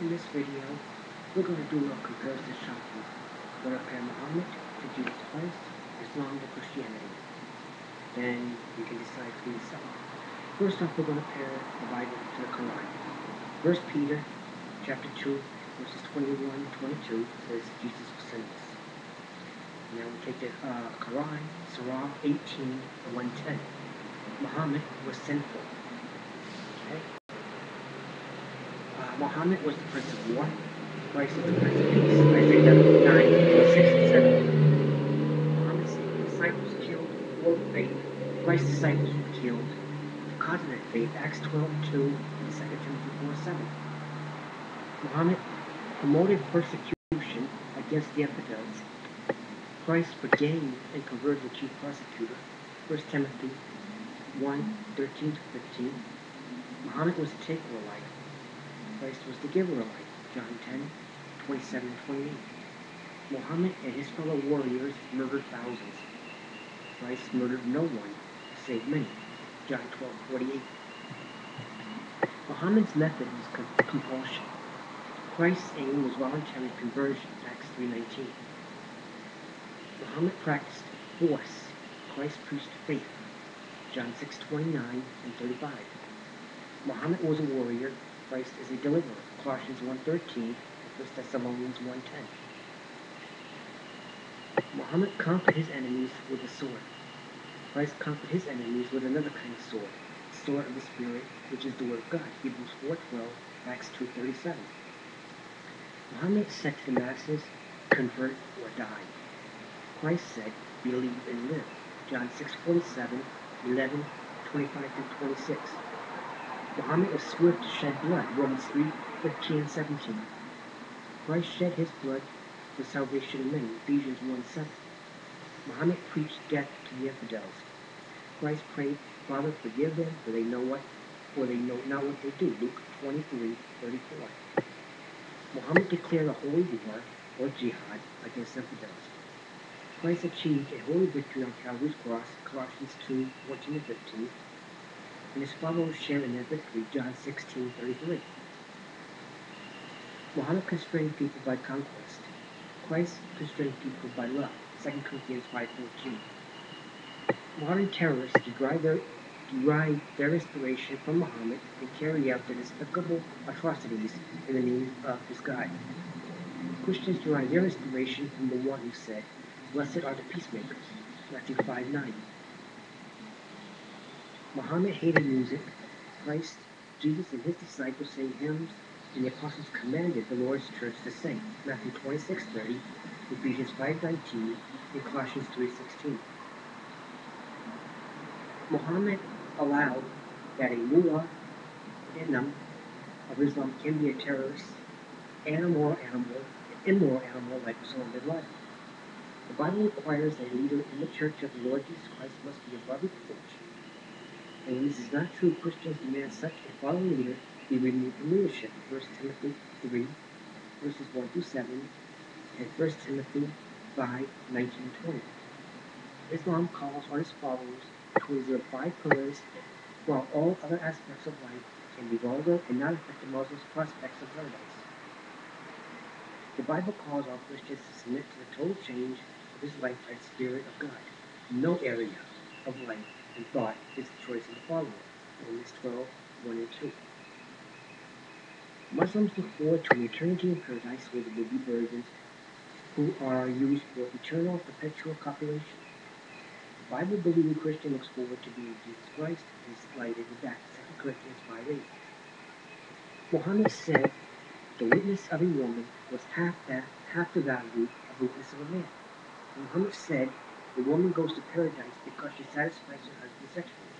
In this video, we're going to do a comparison shuffle. We're going to compare Muhammad to Jesus Christ, Islam to Christianity. Then you can decide for yourself. First off, we're going to compare the Bible to the Quran. 1 Peter chapter 2, verses 21 and 22 says Jesus was sinless. Now we take the Quran, Surah 18, 110. Muhammad was sinful. Okay? Muhammad was the Prince of War. Christ is the Prince of Peace. Isaiah 9, 6 and 7. Muhammad's disciples killed for the faith. Christ's disciples were killed because of their faith. Acts 12, 2 and 2 Timothy 4, 7. Muhammad promoted persecution against the infidels. Christ forgave and converted the chief prosecutor. 1 Timothy 1, 13 to 15. Muhammad was the taker of life. Christ was the giver of life. John 10, 27 and 28. Muhammad and his fellow warriors murdered thousands. Christ murdered no one, save many. John 12, 48. Muhammad's method was compulsion. Christ's aim was voluntary conversion. Acts 3:19. Muhammad practiced force. Christ preached faith. John 6:29 and 35. Muhammad was a warrior. Christ is a deliverer. Colossians 1:13 and 1 Thessalonians 1:10. Muhammad conquered his enemies with a sword. Christ conquered his enemies with another kind of sword, the sword of the Spirit, which is the Word of God. Hebrews 4:12, Acts 2:37. Muhammad said to the masses, convert or die. Christ said, believe and live. John 6:47, 11, 25 through 26. Muhammad was swift to shed blood. Romans 3:15 and 17. Christ shed his blood for salvation of many. Ephesians 1:7. Muhammad preached death to the infidels. Christ prayed, Father, forgive them, for they know not what they do. Luke 23:34. Muhammad declared a holy war, or jihad, against infidels. Christ achieved a holy victory on Calvary's cross, Colossians 2:14 and 15. And his followers shared in their victory, John 16:33. Muhammad constrained people by conquest. Christ constrained people by love, 2 Corinthians 5:14. Modern terrorists derive their inspiration from Muhammad and carry out their despicable atrocities in the name of his God. Christians derive their inspiration from the one who said, blessed are the peacemakers, Matthew 5:9. Muhammad hated music. Christ, Jesus, and his disciples sang hymns, and the apostles commanded the Lord's church to sing. Matthew 26:30, Ephesians 5:19, and Colossians 3:16. Muhammad allowed that a mullah of Islam can be a terrorist and immoral animal like Osama bin Laden. The Bible requires that a leader in the church of the Lord Jesus Christ must be above reproach. And when this is not true, Christians demand such a following leader be removed from leadership. 1 Timothy 3, verses 1 through 7, and 1 Timothy 5, 19 and 20. Islam calls on its followers to observe 5 pillars, while all other aspects of life can be vulgar and not affect the Muslim's prospects of paradise. The Bible calls all Christians to submit to the total change of his life by the Spirit of God. No area of life and thought is the choice of the follower. Romans 12, 1 and 2. Muslims look forward to an eternity in paradise where there will be virgins who are used for eternal perpetual copulation. The Bible-believing Christian looks forward to being Jesus Christ and is delighted with that. 2 Corinthians 5:8. Muhammad said the witness of a woman was half the value of the witness of a man. Muhammad said the woman goes to paradise because she satisfies her husband sexually.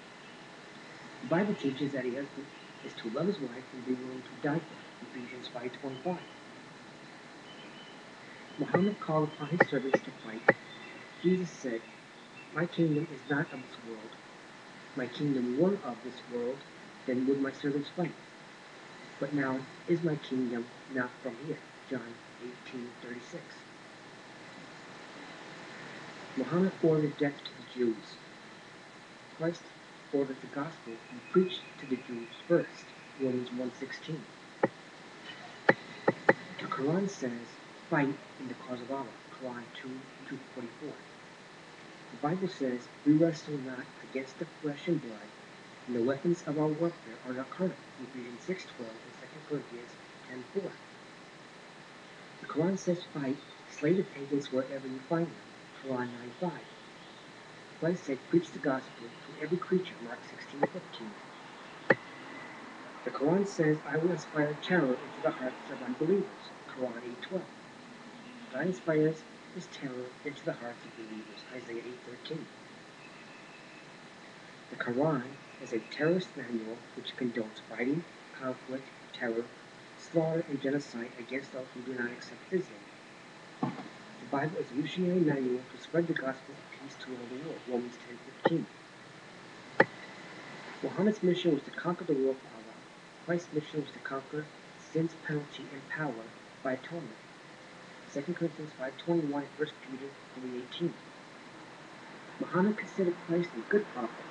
The Bible teaches that a husband is to love his wife and be willing to die for her. Ephesians 5:25. Muhammad called upon his servants to fight. Jesus said, my kingdom is not of this world. If my kingdom were of this world, then would my servants fight. But now is my kingdom not from here. John 18:36. Muhammad ordered death to the Jews. Christ ordered the gospel and preached to the Jews first. Romans 1:16. Quran says, fight in the cause of Allah. Quran 2:244. The Bible says, we wrestle not against the flesh and blood, and the weapons of our warfare are not carnal. Ephesians 6:12 and 2 Corinthians 10:4. The Quran says, fight, slay the pagans wherever you find them. Quran 9:5. Christ said, preach the gospel to every creature. Mark 16:15. The Quran says, I will inspire terror into the hearts of unbelievers. Quran 8:12. God inspires his terror into the hearts of believers. Isaiah 8:13. The Quran is a terrorist manual which condones fighting, conflict, terror, slaughter, and genocide against those who do not accept Islam. The Bible is a missionary manual to spread the gospel of peace to all the world. Romans 10:15. Muhammad's mission was to conquer the world for Allah. Christ's mission was to conquer sin's penalty and power by atonement. 2 Corinthians 5:21 and 1 Peter 3:18. Muhammad considered Christ a good prophet.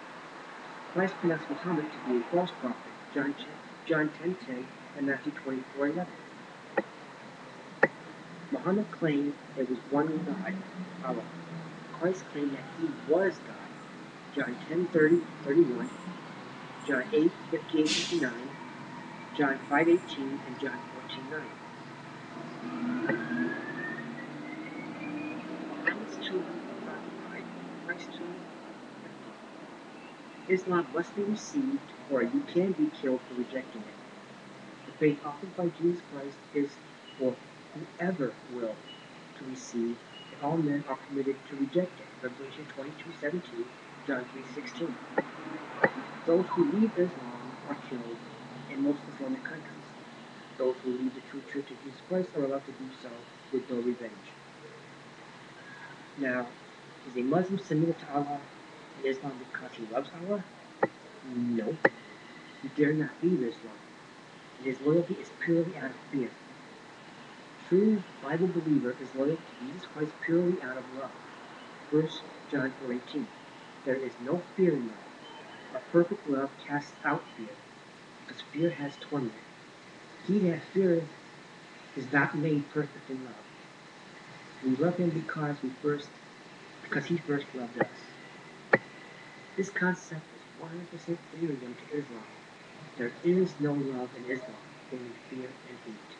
Christ pronounced Muhammad to be a false prophet. John 10:10 and Matthew 24:11. Muhammad claimed there was one God, Allah. Christ claimed that he was God. John 10:30-31, John 8:58-59, John 5:18, and John 14:9. Muhammad's children are not divided. Christ's children are not. Islam must be received, or you can be killed for rejecting it. The faith offered by Jesus Christ is for whoever will to receive, and all men are permitted to reject it. Revelation 22:17, John 3:16. Those who leave Islam are killed in most Islamic countries. Those who leave the true church of Jesus Christ are allowed to do so with no revenge. Now, is a Muslim submitted to Allah in Islam because he loves Allah? No. He dare not leave Islam, and his loyalty is purely out of fear. True Bible believer is loyal to Jesus Christ purely out of love. 1 John 4:18. There is no fear in love, but perfect love casts out fear, because fear has torment. He that feareth is not made perfect in love. We love him because he first loved us. This concept is 100% alien to Islam. There is no love in Islam, only fear and hate.